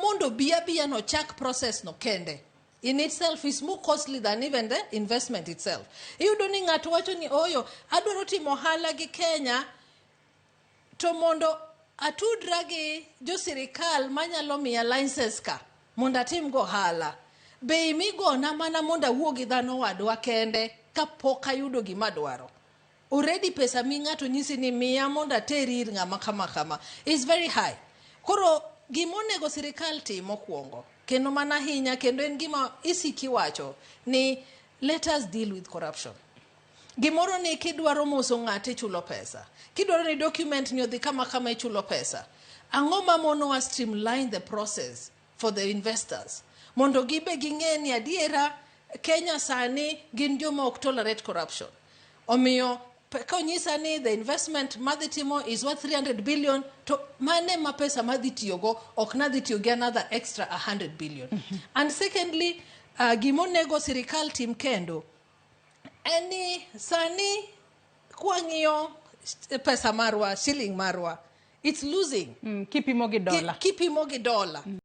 mondo biya no chak process no kende in itself is more costly than even the investment itself. Iyudo ni ng'ato wacho ni oyo adwaro timo ohala gi Kenya to mondo atudra gi jo sirkal manyalo miya license ka mondo atim go ohala. Be imigona mana mondo awuo gi dhano wadwa kende kapok ayudo gima dwaro. Already pesa mi ng'ato nyisi ni miya mondo ateri ir ng'ama kama is very high. Koro gima onego sirkal timo mokwongo kendo mana hinya kendo en gima isiki wacho ni let us deal with corruption. Gimoro ni kidwaro moso ng'ate chulo pesa. Kidwaro ni document ni odhi kama ichulo pesa. Ang'o ma mono wa streamline the process for the investors. Mondo gibe ging'e ni adiera Kenya sani gin joma ok tolerate corruption. Omiyo konyisa ni the investment madhitimo is worth 300 billion to mane ma pesa madhitiyogo ok nadhitiyogi another extra 100 billion. And secondly, gimonego sirkal tim kendo eni sani kwang'iyo pesa marwa, shilling marwa, it's losing. Kipimo gi dola.